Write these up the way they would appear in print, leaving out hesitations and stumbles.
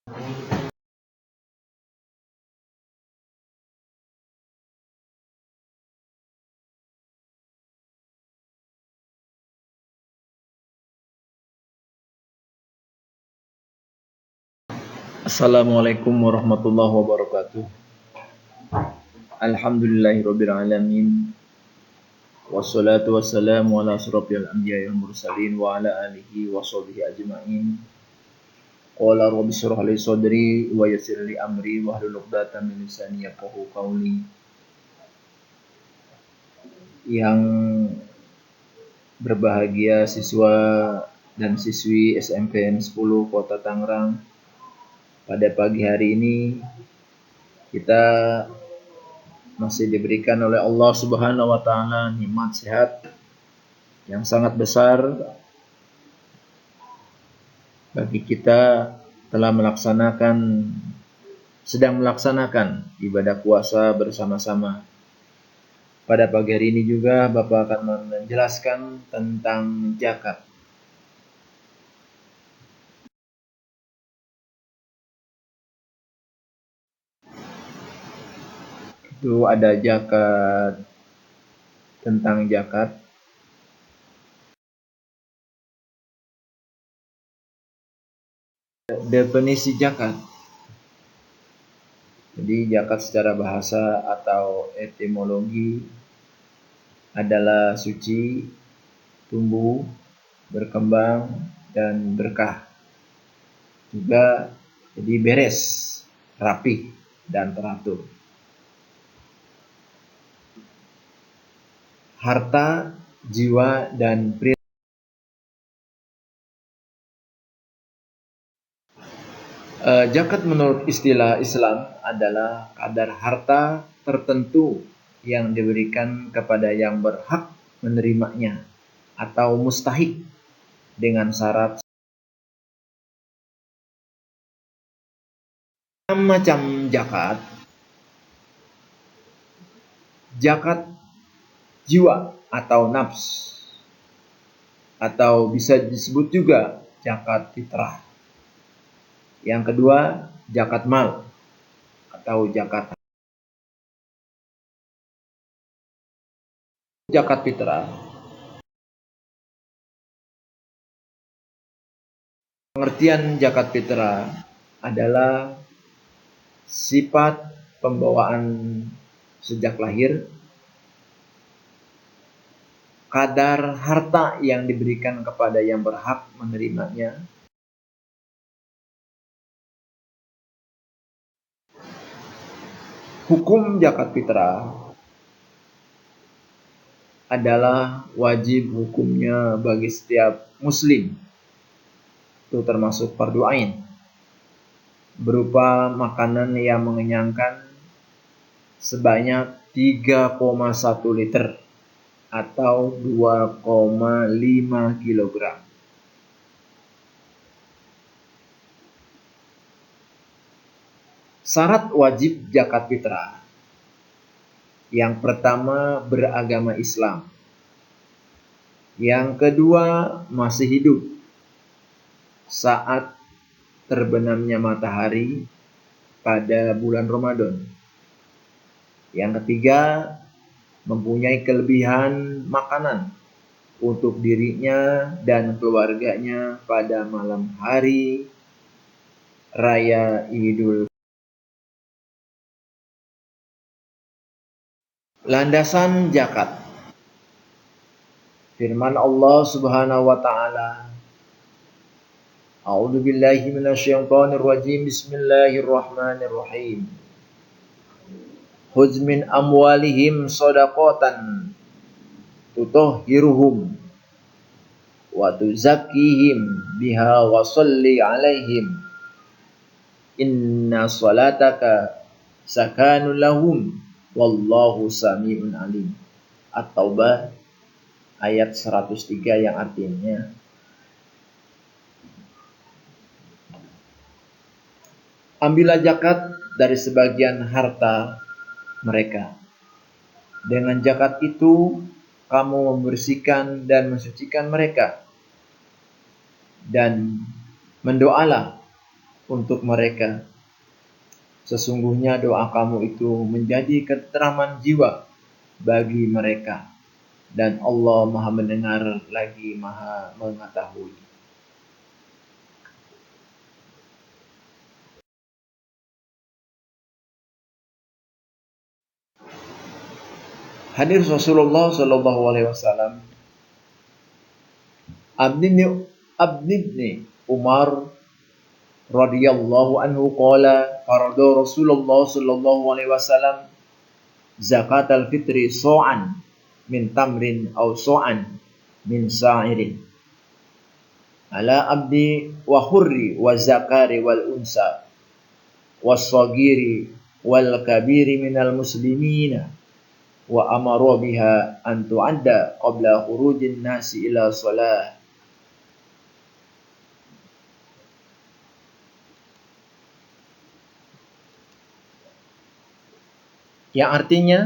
Assalamualaikum warahmatullahi wabarakatuh. Alhamdulillahirabbil alamin. Wassalatu wassalamu ala asyrofil anbiya'i wal mursalin wa ala alihi wa sahbihi ajma'in. Qala rabbi shrah li sadri wa yassir li amri wahlul 'uqdatam min lisani yafqahu qawli. Yang berbahagia siswa dan siswi SMPN 10 Kota Tangerang, pada pagi hari ini kita masih diberikan oleh Allah Subhanahu wa taala nikmat sehat yang sangat besar bagi kita telah sedang melaksanakan ibadah puasa bersama-sama. Pada pagi hari ini juga Bapak akan menjelaskan tentang zakat. Itu ada zakat, tentang zakat. Definisi zakat. Jadi zakat secara bahasa atau etimologi adalah suci, tumbuh, berkembang, dan berkah. Juga jadi beres, rapih, dan teratur. Harta, jiwa, dan perilaku. Zakat menurut istilah Islam adalah kadar harta tertentu yang diberikan kepada yang berhak menerimanya atau mustahik dengan syarat. Macam zakat, zakat jiwa atau nafs, atau bisa disebut juga zakat fitrah. Yang kedua, zakat mal atau zakat fitrah. Pengertian zakat fitrah adalah sifat pembawaan sejak lahir, kadar harta yang diberikan kepada yang berhak menerimanya, hukum zakat fitrah adalah wajib hukumnya bagi setiap muslim, itu termasuk fardu ain, berupa makanan yang mengenyangkan sebanyak 3,1 liter atau 2,5 kilogram. Syarat wajib zakat fitrah. Yang pertama, beragama Islam. Yang kedua, masih hidup saat terbenamnya matahari pada bulan Ramadan. Yang ketiga, mempunyai kelebihan makanan untuk dirinya dan keluarganya pada malam hari Raya Idul. Landasan zakat. Firman Allah Subhanahu wa taala, A'udzu billahi minasyaitonir rajim. Bismillahirrahmanirrahim. Khudz min amwalihim shadaqatan tutahhiruhum wa tuzakkihim biha wa shalli 'alaihim inna salataka sakanun lahum wallahu sami'un alim. At-Taubah ayat 103 yang artinya, ambillah zakat dari sebagian harta mereka. Dengan zakat itu kamu membersihkan dan mensucikan mereka. Dan mendoalah untuk mereka. Sesungguhnya doa kamu itu menjadi keteraman jiwa bagi mereka. Dan Allah Maha mendengar lagi Maha mengetahui. Hadis Rasulullah Shallallahu Alaihi Wasallam. Abni Umar radhiyallahu anhu qala farada Rasulullah sallallahu alaihi wasallam zakat al-fitri so'an min tamrin aw so'an min sa'irin ala abdi wa hurri wa zakari wal unsa was sagiri wal kabiri minal muslimina wa amara biha an tu'adda qabla khurujin nasi ila shalah. Yang artinya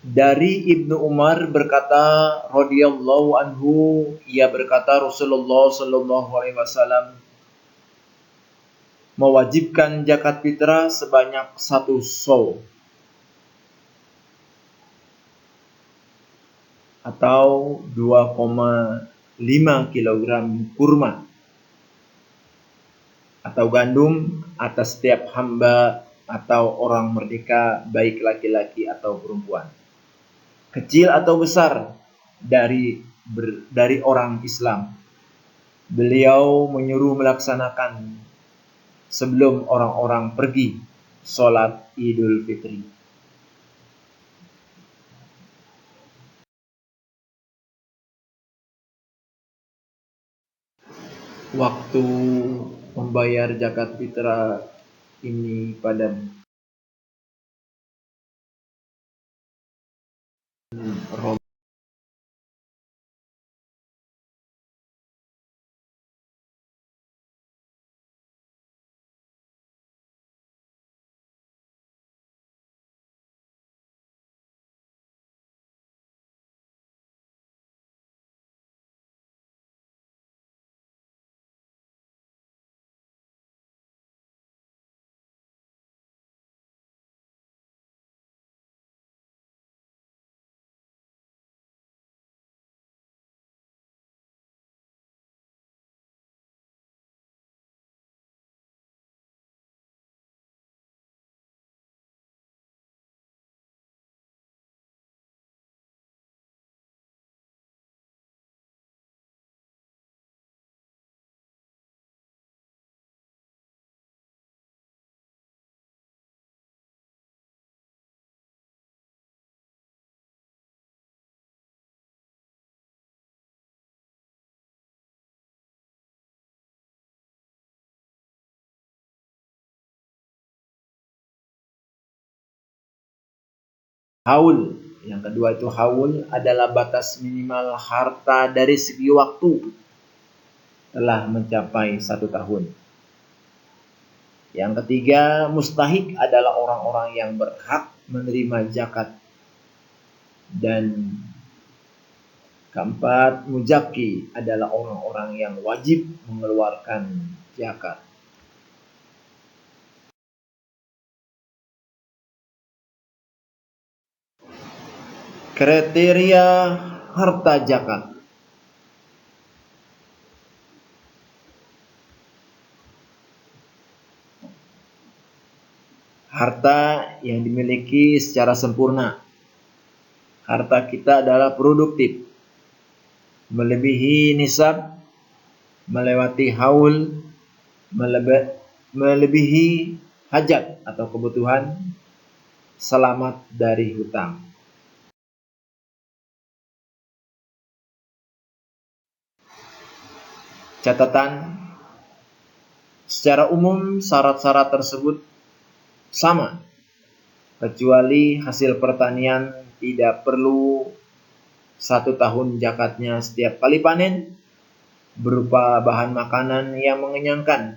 dari Ibnu Umar berkata radhiyallahu anhu, ia berkata Rasulullah sallallahu alaihi wasallam mewajibkan zakat fitrah sebanyak 1 shaw atau 2,5 kilogram kurma atau gandum atas setiap hamba atau orang merdeka baik laki-laki atau perempuan, kecil atau besar dari orang Islam. Beliau menyuruh melaksanakan sebelum orang-orang pergi sholat Idul Fitri. Waktu membayar zakat fitrah ini pada haul. Yang kedua itu haul adalah batas minimal harta dari segi waktu telah mencapai 1 tahun. Yang ketiga, mustahik adalah orang-orang yang berhak menerima zakat. Dan keempat, muzaki adalah orang-orang yang wajib mengeluarkan zakat. Kriteria harta zakat. Harta yang dimiliki secara sempurna. Harta kita adalah produktif, melebihi nisab, melewati haul, melebihi hajat atau kebutuhan, selamat dari hutang. Catatan, secara umum syarat-syarat tersebut sama, kecuali hasil pertanian tidak perlu 1 tahun zakatnya setiap kali panen, berupa bahan makanan yang mengenyangkan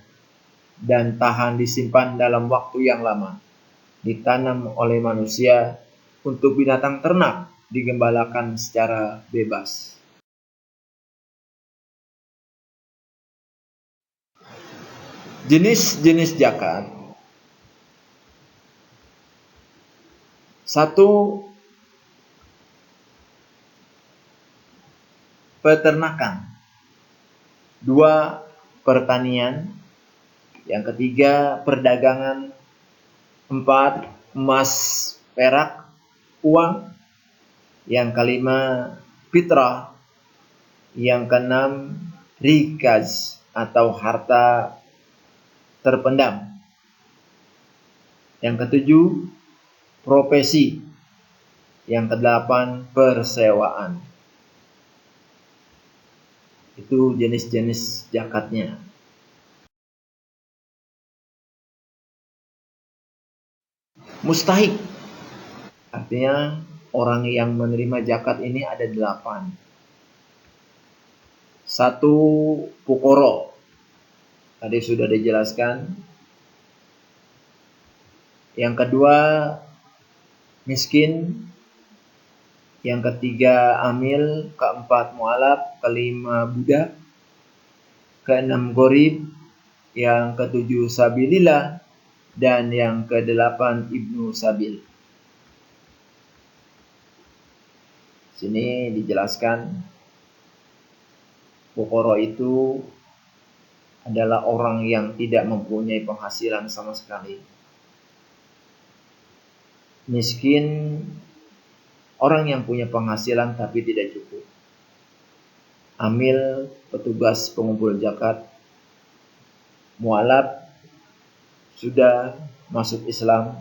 dan tahan disimpan dalam waktu yang lama, ditanam oleh manusia untuk binatang ternak, digembalakan secara bebas. Jenis-jenis zakat. Satu, peternakan. Dua, pertanian. Yang ketiga, perdagangan. Empat, emas, perak, uang. Yang kelima, fitrah. Yang keenam, rikaz atau harta terpendam. Yang ketujuh, profesi. Yang kedelapan, persewaan. Itu jenis-jenis zakatnya. Mustahik, artinya orang yang menerima zakat ini ada 8. Satu, fukoro, tadi sudah dijelaskan. Yang kedua, miskin. Yang ketiga, amil. Keempat, mu'alaf. Kelima, budak. Keenam, gorib. Yang ketujuh, sabilillah. Dan yang kedelapan, ibnu sabil. Sini dijelaskan, fukoro itu adalah orang yang tidak mempunyai penghasilan sama sekali. Miskin, orang yang punya penghasilan tapi tidak cukup. Amil, petugas pengumpul zakat. Mu'alaf, sudah masuk Islam.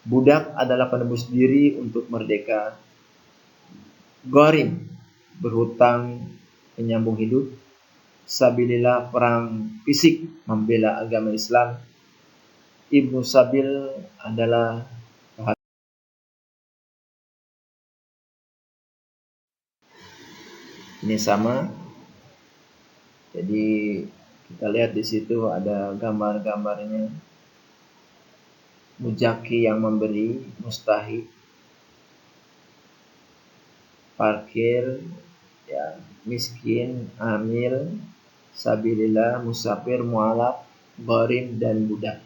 Budak adalah penebus diri untuk merdeka. Gharim, berhutang penyambung hidup. Sabilillah, perang fisik membela agama Islam. Ibnu sabil adalah ini sama. Jadi kita lihat di situ ada gambar-gambarnya. Mujaki yang memberi, mustahik, parkir, ya, miskin, amil, sabilillah, musafir, mu'alaf, gharim, dan budak.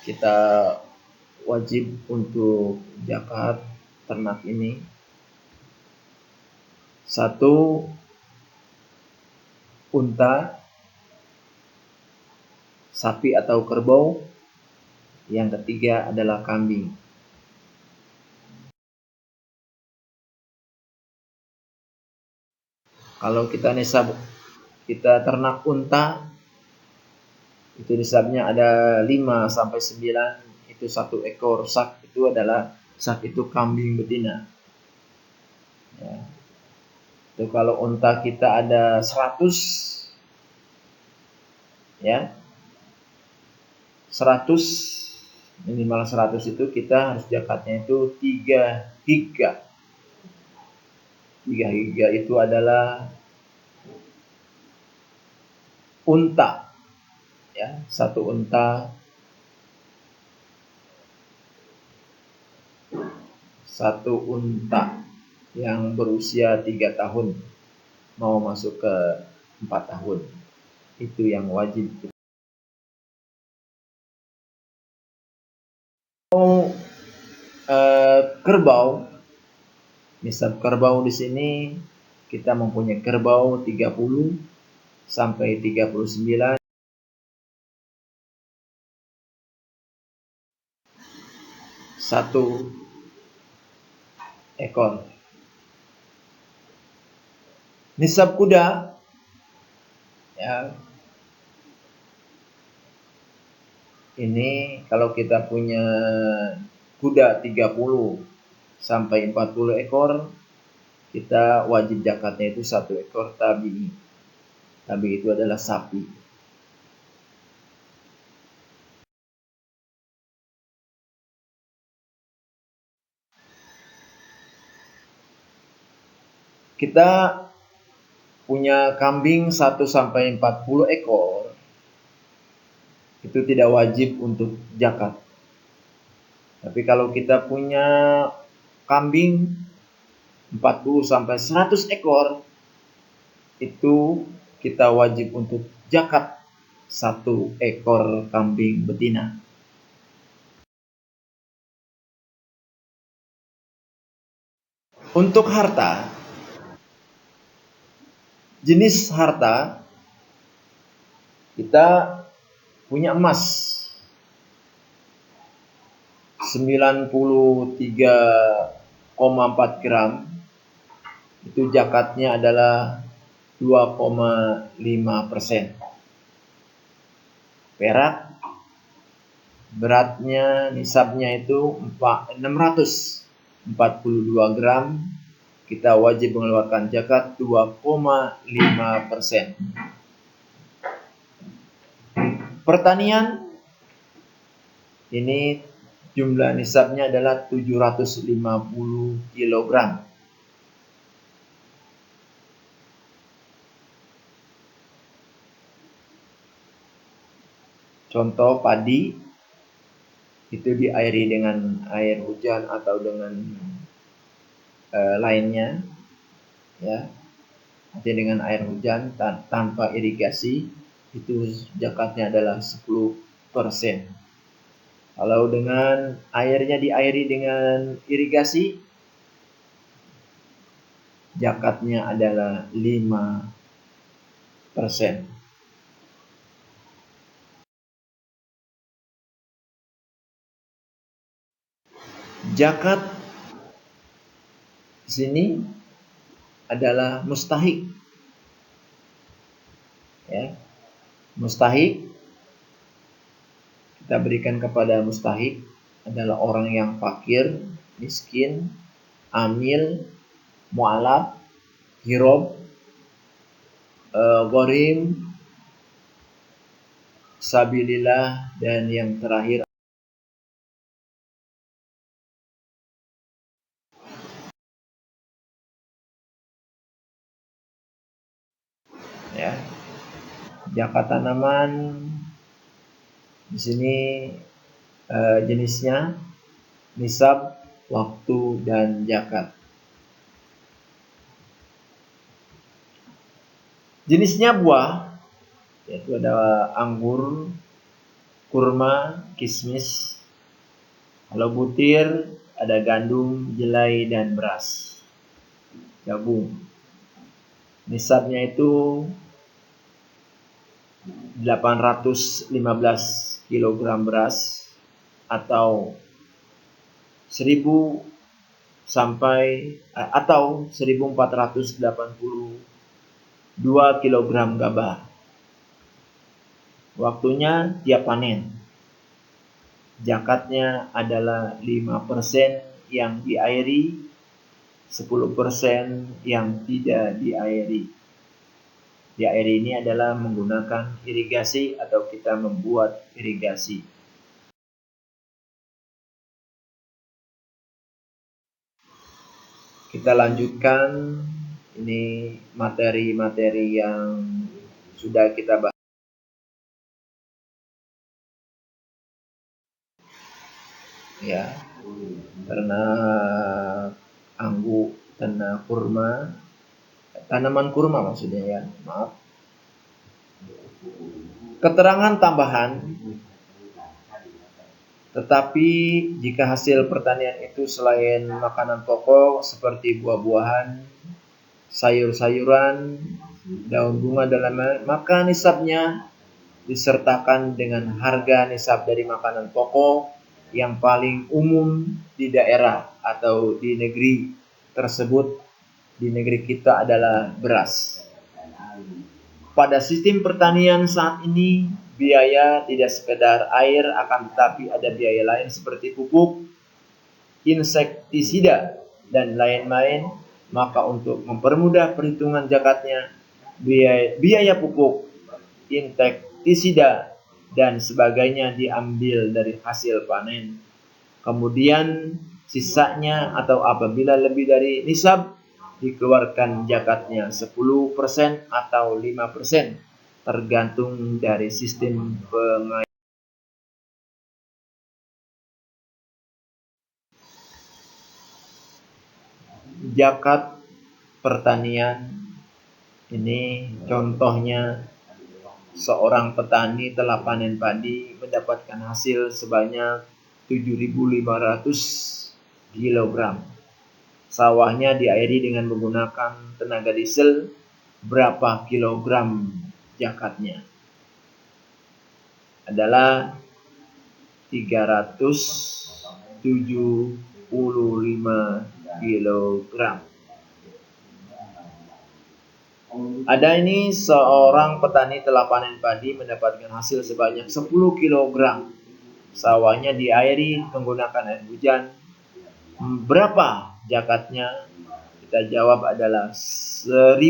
Kita wajib untuk zakat ternak ini. Satu, unta, sapi atau kerbau. Yang ketiga adalah kambing. Kalau kita ternak unta, itu nisabnya ada 5 sampai 9, itu 1 ekor sak, itu adalah sak itu kambing betina. Ya. Itu kalau unta kita ada 100, ya, 100, minimal 100 itu kita harus zakatnya itu 3 higa. 3 higa itu adalah unta, ya, 1 unta, 1 unta yang berusia 3 tahun mau masuk ke 4 tahun, itu yang wajib. Kerbau, nisab kerbau di sini kita mempunyai kerbau 30 sampai 39. 1 ekor. Nisab kuda, ya, ini kalau kita punya kuda 30 sampai 40 ekor, kita wajib zakatnya itu 1 ekor tabi. Tabi itu adalah sapi. Kita punya kambing 1 sampai 40 ekor, itu tidak wajib untuk zakat. Tapi kalau kita punya kambing 40 sampai 100 ekor, itu kita wajib untuk zakat 1 ekor kambing betina. Untuk harta, jenis harta, kita punya emas 93,4 gram, itu zakatnya adalah 2,5%. Perak, beratnya nisabnya itu 642 gram, kita wajib mengeluarkan zakat 2,5%. Pertanian, ini jumlah nisabnya adalah 750 kg. Contoh padi, itu diairi dengan air hujan atau dengan lainnya, ya, artinya dengan air hujan tanpa irigasi, itu zakatnya adalah 10%. Kalau dengan airnya diairi dengan irigasi, zakatnya adalah 5%. Zakat di sini adalah mustahik. Ya. Mustahik kita berikan kepada mustahik adalah orang yang fakir, miskin, amil, mu'alaf, hirob, gharim, sabilillah, dan yang terakhir ya. Zakat tanaman di sini jenisnya nisab, waktu, dan zakat. Jenisnya buah, yaitu ada anggur, kurma, kismis. Kalau butir, ada gandum, jelai, dan beras, jagung. Nisabnya itu 815 kg beras atau 1000 sampai atau 1482 kg gabah. Waktunya tiap panen. Zakatnya adalah 5% yang diairi, 10% yang tidak diairi. Diairi ini adalah menggunakan irigasi atau kita membuat irigasi. Kita lanjutkan, ini materi-materi yang sudah kita bahas. Ya, karena anggur, karena kurma, tanaman kurma maksudnya ya, maaf. Keterangan tambahan, tetapi jika hasil pertanian itu selain makanan pokok seperti buah-buahan, sayur-sayuran, daun bunga dan lain-lain, maka nisabnya disertakan dengan harga nisab dari makanan pokok yang paling umum di daerah atau di negeri tersebut. Di negeri kita adalah beras. Pada sistem pertanian saat ini, biaya tidak sekedar air, akan tetapi ada biaya lain seperti pupuk, insektisida, dan lain-lain. Maka untuk mempermudah perhitungan zakatnya, biaya pupuk, insektisida, dan sebagainya diambil dari hasil panen. Kemudian sisanya atau apabila lebih dari nisab, dikeluarkan zakatnya 10% atau 5%, tergantung dari sistem pengairan. Zakat pertanian ini contohnya seorang petani telah panen padi mendapatkan hasil sebanyak 7.500 kilogram. Sawahnya diairi dengan menggunakan tenaga diesel. Berapa kilogram zakatnya? Adalah 375 kilogram. Ada ini seorang petani telah panen padi mendapatkan hasil sebanyak 10 kilogram. Sawahnya diairi menggunakan air hujan. Berapa zakatnya? Kita jawab adalah 1000.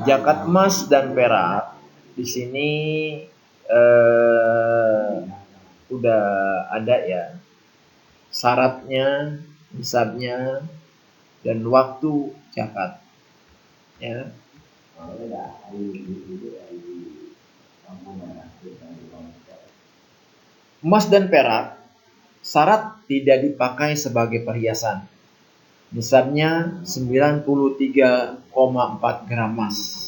Zakat emas dan perak di sini udah ada ya syaratnya, nisabnya, dan waktu zakat. Ya. Emas dan perak syarat tidak dipakai sebagai perhiasan. Nisabnya 93,4 gram emas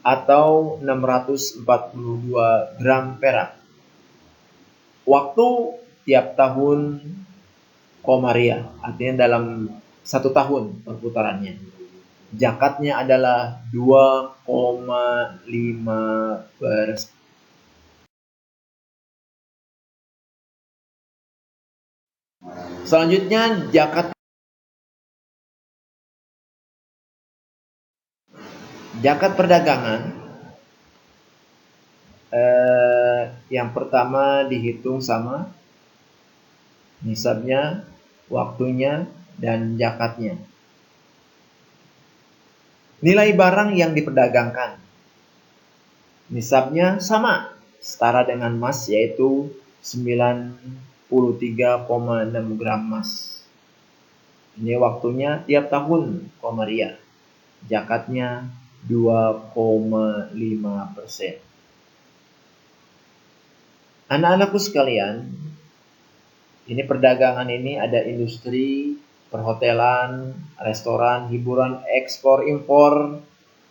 atau 642 gram perak. Waktu tiap tahun Komariah, artinya dalam 1 tahun perputarannya. Zakatnya adalah 2,5%. Selanjutnya zakat perdagangan. Yang pertama dihitung sama nisabnya, waktunya, dan zakatnya. Nilai barang yang diperdagangkan. Nisabnya sama, setara dengan emas, yaitu 93,6 gram emas. Ini waktunya tiap tahun Komariah. Zakatnya 2,5%. Anak-anakku sekalian, ini perdagangan ini ada industri, perhotelan, restoran, hiburan, ekspor, impor,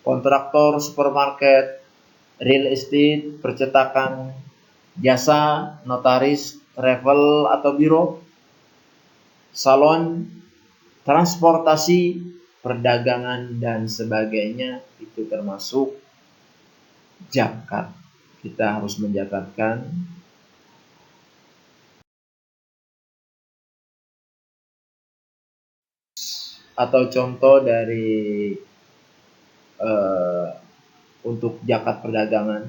kontraktor, supermarket, real estate, percetakan, jasa, notaris, travel atau biro, salon, transportasi, perdagangan, dan sebagainya. Itu termasuk zakat. Kita harus menzakatkan. Atau contoh dari untuk zakat perdagangan.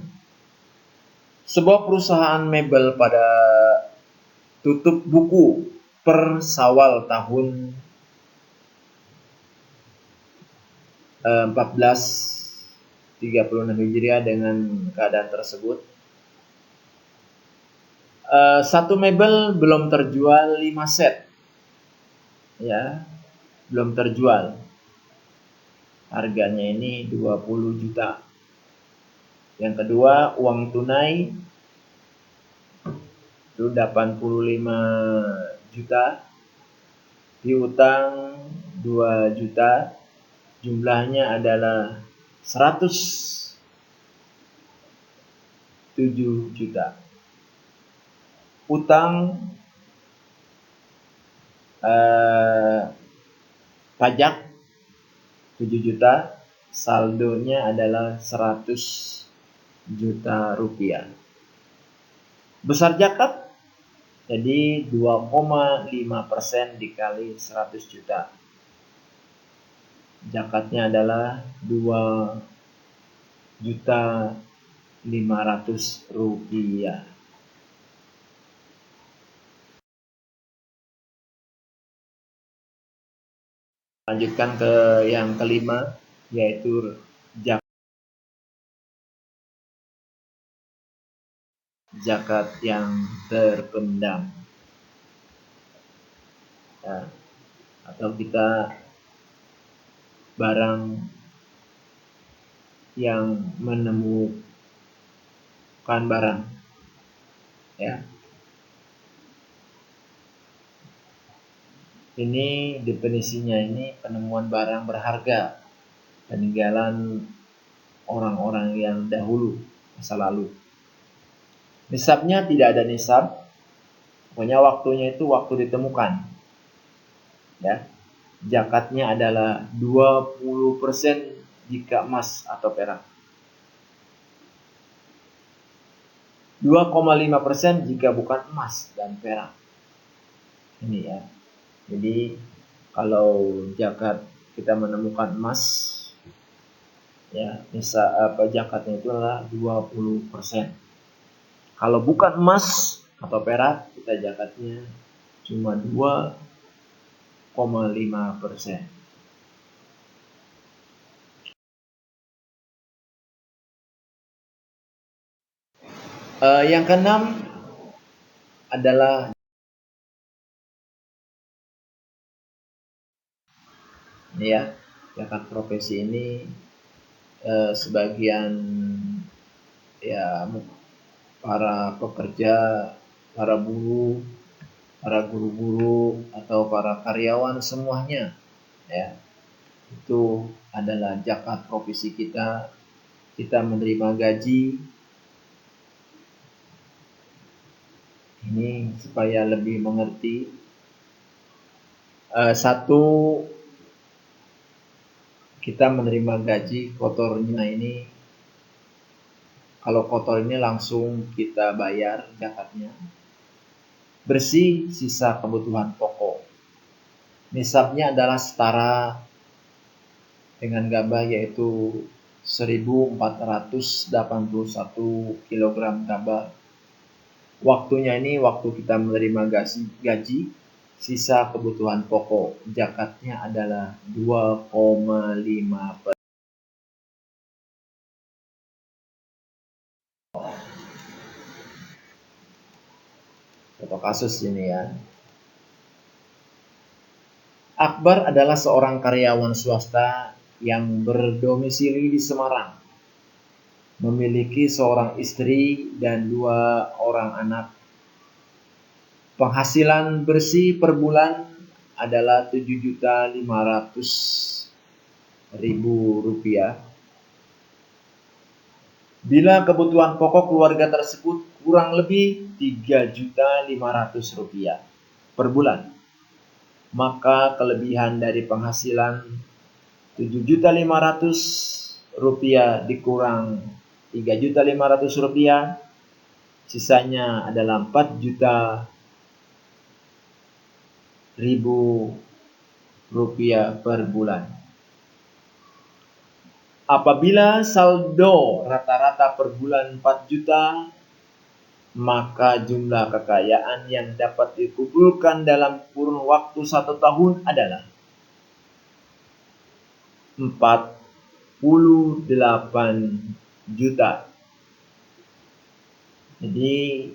Sebuah perusahaan mebel pada tutup buku per Syawal tahun 1436 Hijriah dengan keadaan tersebut. Satu mebel belum terjual 5 set. Ya, belum terjual. Harganya ini 20 juta. Yang kedua, uang tunai itu 85 juta. Piutang 2 juta. Jumlahnya adalah 107 juta. Utang pajak 7 juta, saldonya adalah 100 juta rupiah. Besar zakat jadi 2,5% dikali 100 juta. Zakatnya adalah 2.500.000 rupiah. Lanjutkan ke yang kelima, yaitu zakat yang terpendam. Ya, atau kita barang yang menemukan barang, ya. Ini definisinya, ini penemuan barang berharga, peninggalan orang-orang yang dahulu, masa lalu. Nisabnya tidak ada nisab, pokoknya waktunya itu waktu ditemukan, ya. Zakatnya adalah 20% jika emas atau perak, 2,5% jika bukan emas dan perak. Ini ya. Jadi kalau zakat kita menemukan emas, ya, zakatnya itu adalah 20%. Kalau bukan emas atau perak, kita zakatnya cuma 2,5%. Yang keenam adalah ya, zakat profesi ini sebagian ya para pekerja, para buruh, para guru-guru atau para karyawan semuanya, ya, itu adalah zakat profesi kita. Kita menerima gaji. Ini supaya lebih mengerti. Satu, kita menerima gaji kotornya ini, kalau kotor ini langsung kita bayar zakatnya. Bersih sisa kebutuhan pokok. Nisabnya adalah setara dengan gabah, yaitu 1.481 kg gabah. Waktunya ini waktu kita menerima gaji, sisa kebutuhan pokok. Zakatnya adalah 2,5%. Contoh kasus ini ya. Akbar adalah seorang karyawan swasta yang berdomisili di Semarang. Memiliki seorang istri dan 2 orang anak. Penghasilan bersih per bulan adalah Rp7.500.000. Bila kebutuhan pokok keluarga tersebut kurang lebih Rp3.500.000 per bulan, maka kelebihan dari penghasilan Rp7.500.000 dikurang Rp3.500.000, sisanya adalah Rp4.000 per bulan. Apabila saldo rata-rata per bulan 4 juta, maka jumlah kekayaan yang dapat dikumpulkan dalam kurun waktu 1 tahun adalah 48 juta. Jadi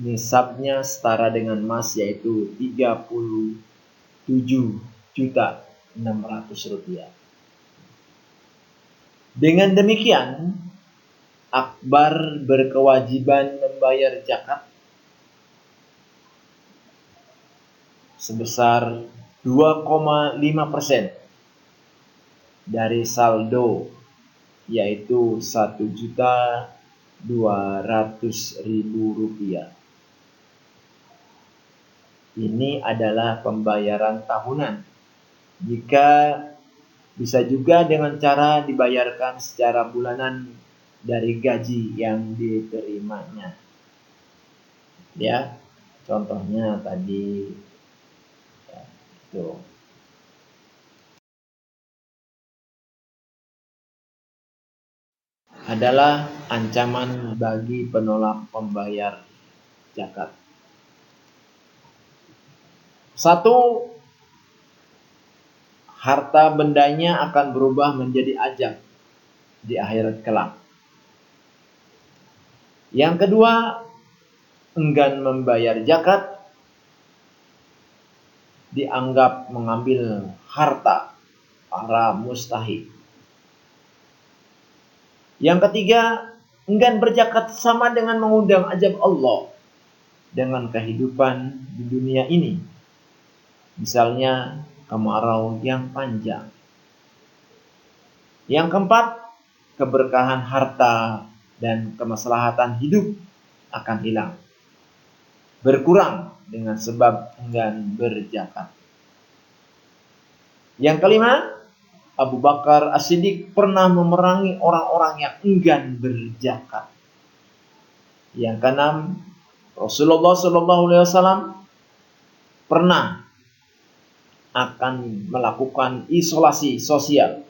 nisabnya setara dengan emas, yaitu Rp37.600.000. Dengan demikian, Akbar berkewajiban membayar zakat sebesar 2,5% dari saldo, yaitu Rp1.200.000. Ini adalah pembayaran tahunan. Jika bisa juga dengan cara dibayarkan secara bulanan dari gaji yang diterimanya. Ya, contohnya tadi ya, itu. Adalah ancaman bagi penolak pembayar zakat. 1. Harta bendanya akan berubah menjadi ajab di akhirat kelak. Yang kedua, enggan membayar zakat dianggap mengambil harta para mustahik. Yang ketiga, enggan berzakat sama dengan mengundang azab Allah dengan kehidupan di dunia ini. Misalnya kemarau yang panjang. Yang keempat, keberkahan harta dan kemaslahatan hidup akan hilang, berkurang dengan sebab enggan berzakat. Yang kelima, Abu Bakar As-Siddiq pernah memerangi orang-orang yang enggan berzakat. Yang keenam, Rasulullah SAW pernah akan melakukan isolasi sosial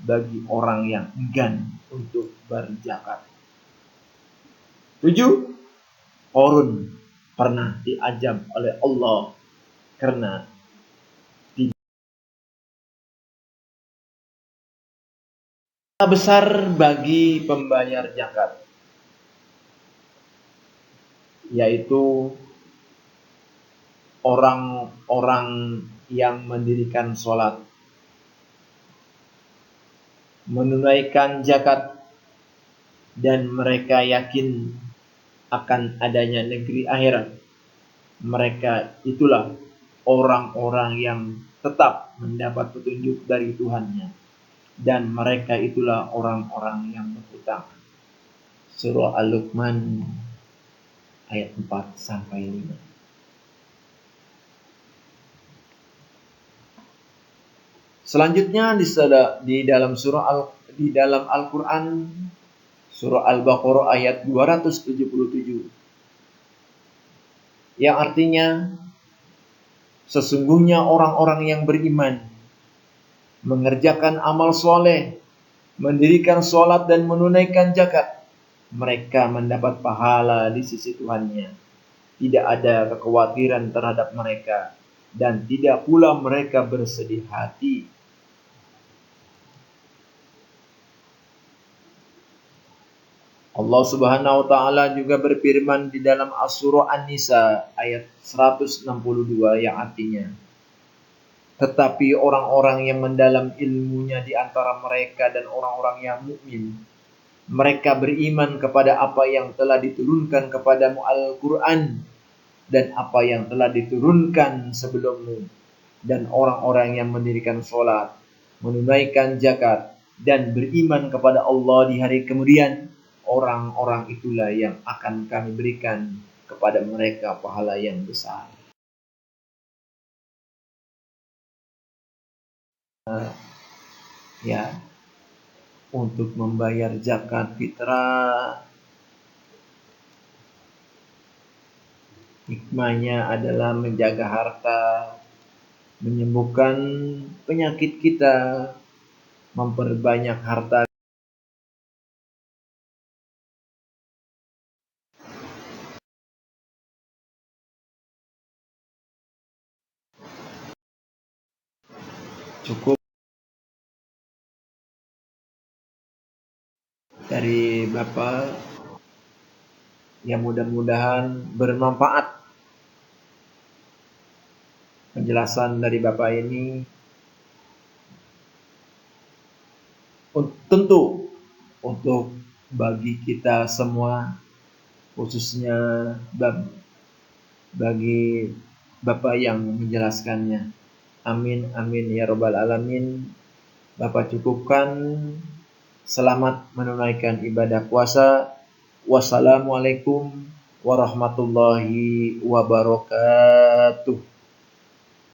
bagi orang yang enggan untuk berzakat. 7. Qarun pernah diazab oleh Allah karena besar bagi pembayar zakat, yaitu orang-orang yang mendirikan sholat, menunaikan zakat, dan mereka yakin akan adanya negeri akhirat. Mereka itulah orang-orang yang tetap mendapat petunjuk dari Tuhannya, dan mereka itulah orang-orang yang berutang. Surah Al-Luqman ayat 4-5. Selanjutnya di dalam Al-Qur'an, surah Al-Baqarah ayat 277, yang artinya sesungguhnya orang-orang yang beriman mengerjakan amal soleh, mendirikan sholat dan menunaikan zakat, mereka mendapat pahala di sisi Tuhannya. Tidak ada kekhawatiran terhadap mereka dan tidak pula mereka bersedih hati. Allah Subhanahu wa taala juga berfirman di dalam Surah An-Nisa ayat 162 yang artinya, tetapi orang-orang yang mendalam ilmunya di antara mereka dan orang-orang yang mukmin, mereka beriman kepada apa yang telah diturunkan kepadamu Al-Quran dan apa yang telah diturunkan sebelummu, dan orang-orang yang mendirikan sholat, menunaikan zakat, dan beriman kepada Allah di hari kemudian, orang-orang itulah yang akan kami berikan kepada mereka pahala yang besar. Untuk membayar zakat fitrah, hikmahnya adalah menjaga harta, menyembuhkan penyakit kita, memperbanyak harta. Cukup dari Bapak, yang mudah-mudahan bermanfaat penjelasan dari Bapak ini. Tentu untuk bagi kita semua, khususnya bagi Bapak yang menjelaskannya. Amin, amin ya robbal alamin. Bapak cukupkan. Selamat menunaikan ibadah puasa. Wassalamualaikum warahmatullahi wabarakatuh.